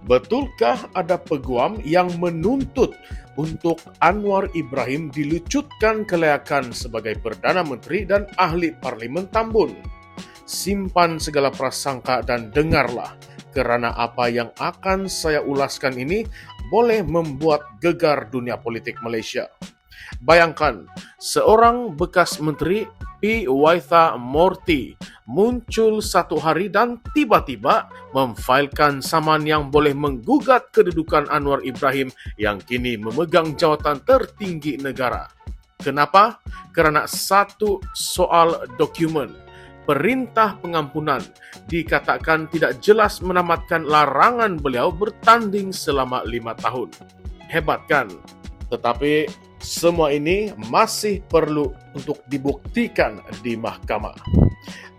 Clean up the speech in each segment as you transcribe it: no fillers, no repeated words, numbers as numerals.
Betulkah ada peguam yang menuntut untuk Anwar Ibrahim dilucutkan kelayakan sebagai Perdana Menteri dan Ahli Parlimen Tambun? Simpan segala prasangka dan dengarlah, kerana apa yang akan saya ulaskan ini boleh membuat gegar dunia politik Malaysia. Bayangkan, seorang bekas menteri P. Waitha Morty muncul satu hari dan tiba-tiba memfailkan saman yang boleh menggugat kedudukan Anwar Ibrahim yang kini memegang jawatan tertinggi negara. Kenapa? Kerana satu soal dokumen, perintah pengampunan, dikatakan tidak jelas menamatkan larangan beliau bertanding selama 5 tahun. Hebat kan? Tetapi semua ini masih perlu untuk dibuktikan di mahkamah.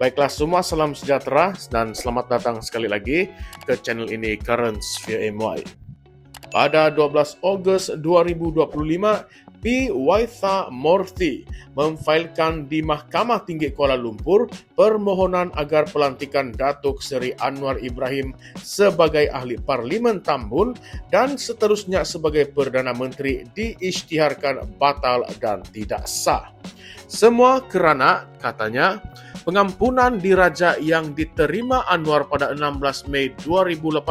Baiklah semua, salam sejahtera dan selamat datang sekali lagi ke channel ini Currents via MY. Pada 12 Ogos 2025, P. Waitha Morty memfailkan di Mahkamah Tinggi Kuala Lumpur permohonan agar pelantikan Datuk Seri Anwar Ibrahim sebagai Ahli Parlimen Tambun dan seterusnya sebagai Perdana Menteri diisytiharkan batal dan tidak sah. Semua kerana, katanya, pengampunan diraja yang diterima Anwar pada 16 Mei 2018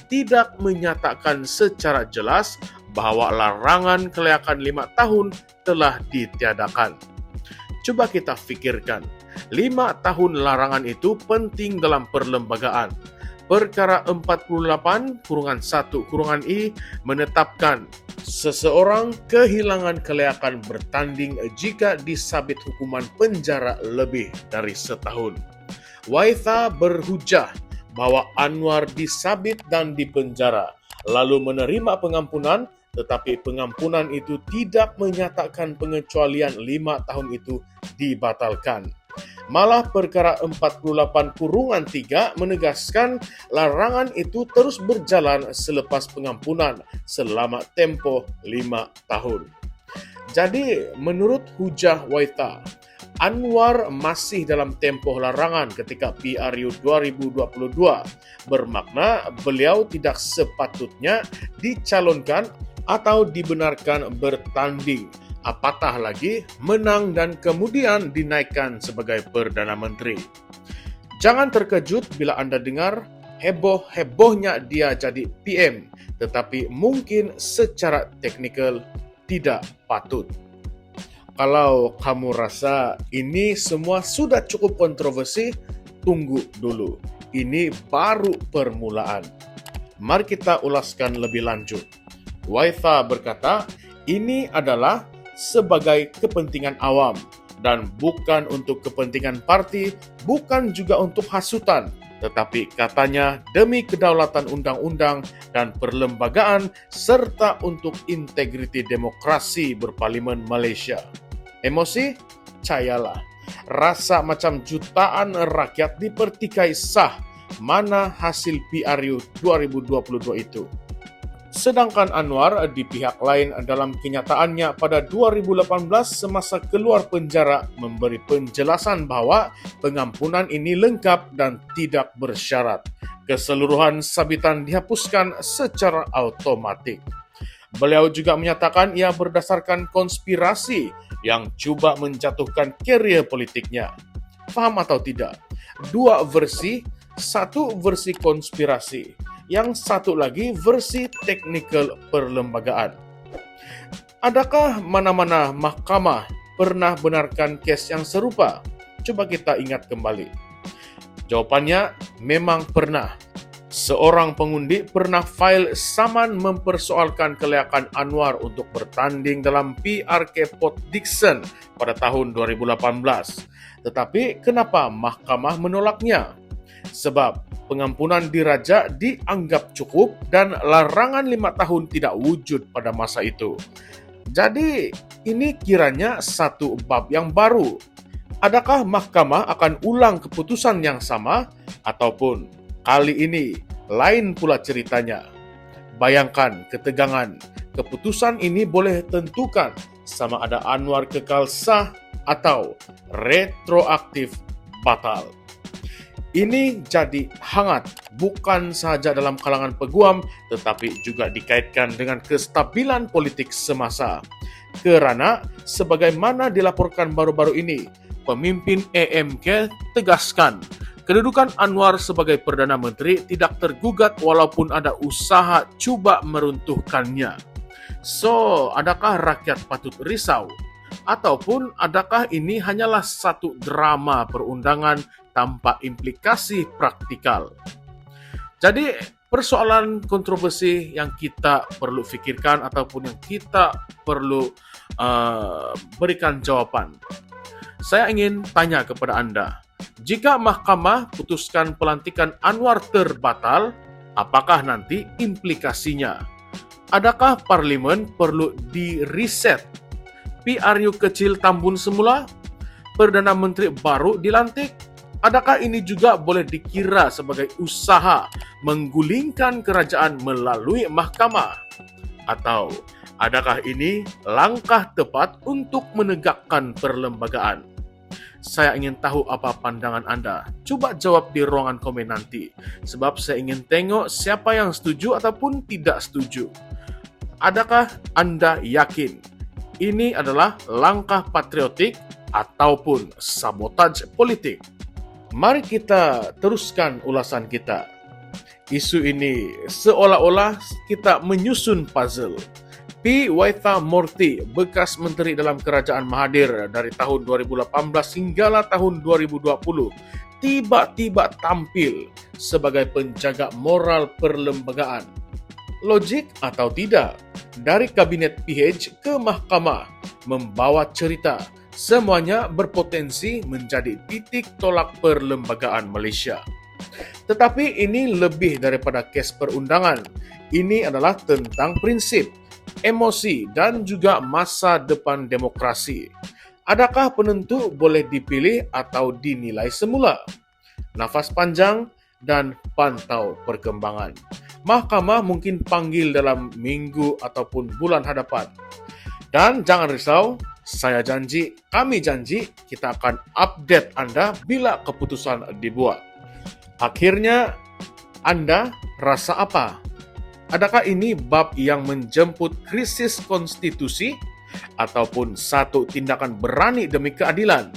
tidak menyatakan secara jelas bahawa larangan kelayakan 5 tahun telah ditiadakan. Cuba kita fikirkan, 5 tahun larangan itu penting dalam perlembagaan. Perkara 48-1-I menetapkan seseorang kehilangan kelayakan bertanding jika disabit hukuman penjara lebih dari setahun. Waitha berhujah bahawa Anwar disabit dan dipenjara, lalu menerima pengampunan, tetapi pengampunan itu tidak menyatakan pengecualian 5 tahun itu dibatalkan. Malah perkara 48-3 menegaskan larangan itu terus berjalan selepas pengampunan selama tempoh 5 tahun. Jadi, menurut hujah Waitha, Anwar masih dalam tempoh larangan ketika PRU 2022, bermakna beliau tidak sepatutnya dicalonkan atau dibenarkan bertanding, apatah lagi menang dan kemudian dinaikkan sebagai Perdana Menteri. Jangan terkejut bila anda dengar heboh-hebohnya dia jadi PM, tetapi mungkin secara teknikal tidak patut. Kalau kamu rasa ini semua sudah cukup kontroversi, tunggu dulu. Ini baru permulaan. Mari kita ulaskan lebih lanjut. Waitha berkata, ini adalah sebagai kepentingan awam dan bukan untuk kepentingan parti, bukan juga untuk hasutan, tetapi katanya demi kedaulatan undang-undang dan perlembagaan serta untuk integriti demokrasi berparlimen Malaysia. Emosi? Cayalah. Rasa macam jutaan rakyat dipertikai sah. Mana hasil PRU 2022 itu? Sedangkan Anwar di pihak lain dalam kenyataannya pada 2018 semasa keluar penjara memberi penjelasan bahawa pengampunan ini lengkap dan tidak bersyarat. Keseluruhan sabitan dihapuskan secara automatik. Beliau juga menyatakan ia berdasarkan konspirasi yang cuba menjatuhkan karier politiknya. Faham atau tidak? Dua versi, satu versi konspirasi, yang satu lagi versi teknikal perlembagaan. Adakah mana-mana mahkamah pernah benarkan kes yang serupa? Coba kita ingat kembali. Jawapannya memang pernah. Seorang pengundi pernah fail saman mempersoalkan kelayakan Anwar untuk bertanding dalam PRK Port Dickson pada tahun 2018. Tetapi kenapa mahkamah menolaknya? Sebab pengampunan diraja dianggap cukup dan larangan 5 tahun tidak wujud pada masa itu. Jadi, ini kiranya satu bab yang baru. Adakah mahkamah akan ulang keputusan yang sama ataupun kali ini lain pula ceritanya? Bayangkan ketegangan. Keputusan ini boleh tentukan sama ada Anwar kekal sah atau retroaktif batal. Ini jadi hangat bukan sahaja dalam kalangan peguam tetapi juga dikaitkan dengan kestabilan politik semasa. Kerana sebagaimana dilaporkan baru-baru ini, pemimpin AMK tegaskan kedudukan Anwar sebagai Perdana Menteri tidak tergugat walaupun ada usaha cuba meruntuhkannya. So, adakah rakyat patut risau? Ataupun adakah ini hanyalah satu drama perundangan tanpa implikasi praktikal? Jadi, persoalan kontroversi yang kita perlu fikirkan ataupun yang kita perlu berikan jawaban. Saya ingin tanya kepada Anda, jika mahkamah putuskan pelantikan Anwar terbatal, apakah nanti implikasinya? Adakah parlimen perlu di-reset? PRU kecil tambun semula? Perdana Menteri baru dilantik? Adakah ini juga boleh dikira sebagai usaha menggulingkan kerajaan melalui mahkamah? Atau adakah ini langkah tepat untuk menegakkan perlembagaan? Saya ingin tahu apa pandangan Anda. Coba jawab di ruangan komen nanti. Sebab saya ingin tengok siapa yang setuju ataupun tidak setuju. Adakah Anda yakin ini adalah langkah patriotik ataupun sabotaj politik? Mari kita teruskan ulasan kita. Isu ini seolah-olah kita menyusun puzzle. P. Waitha Murthy, bekas Menteri dalam Kerajaan Mahathir dari tahun 2018 hinggalah tahun 2020, tiba-tiba tampil sebagai penjaga moral perlembagaan. Logik atau tidak? Dari Kabinet PH ke Mahkamah, membawa cerita. Semuanya berpotensi menjadi titik tolak perlembagaan Malaysia. Tetapi ini lebih daripada kes perundangan. Ini adalah tentang prinsip, emosi dan juga masa depan demokrasi. Adakah penentu boleh dipilih atau dinilai semula? Nafas panjang dan pantau perkembangan. Mahkamah mungkin panggil dalam minggu ataupun bulan hadapan. Dan jangan risau, kami janji kita akan update Anda bila keputusan dibuat. Akhirnya, Anda rasa apa? Adakah ini bab yang menjemput krisis konstitusi ataupun satu tindakan berani demi keadilan?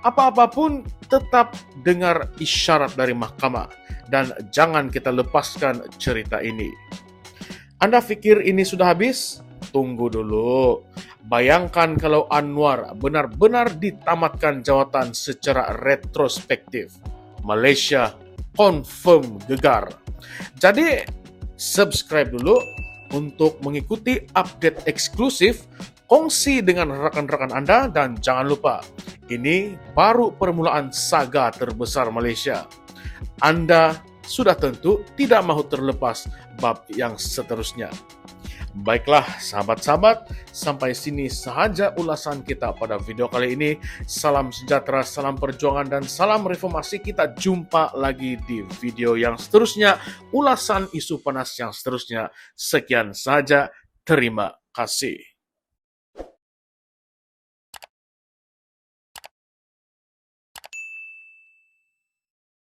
Apa-apapun tetap dengar isyarat dari mahkamah dan jangan kita lepaskan cerita ini. Anda fikir ini sudah habis? Tunggu dulu. Bayangkan kalau Anwar benar-benar ditamatkan jawatan secara retrospektif. Malaysia confirm gegar. Jadi, subscribe dulu untuk mengikuti update eksklusif, kongsi dengan rakan-rakan Anda dan jangan lupa, ini baru permulaan saga terbesar Malaysia. Anda sudah tentu tidak mahu terlepas bab yang seterusnya. Baiklah sahabat-sahabat, sampai sini sahaja ulasan kita pada video kali ini. Salam sejahtera, salam perjuangan dan salam reformasi. Kita jumpa lagi di video yang seterusnya, ulasan isu panas yang seterusnya. Sekian saja, terima kasih.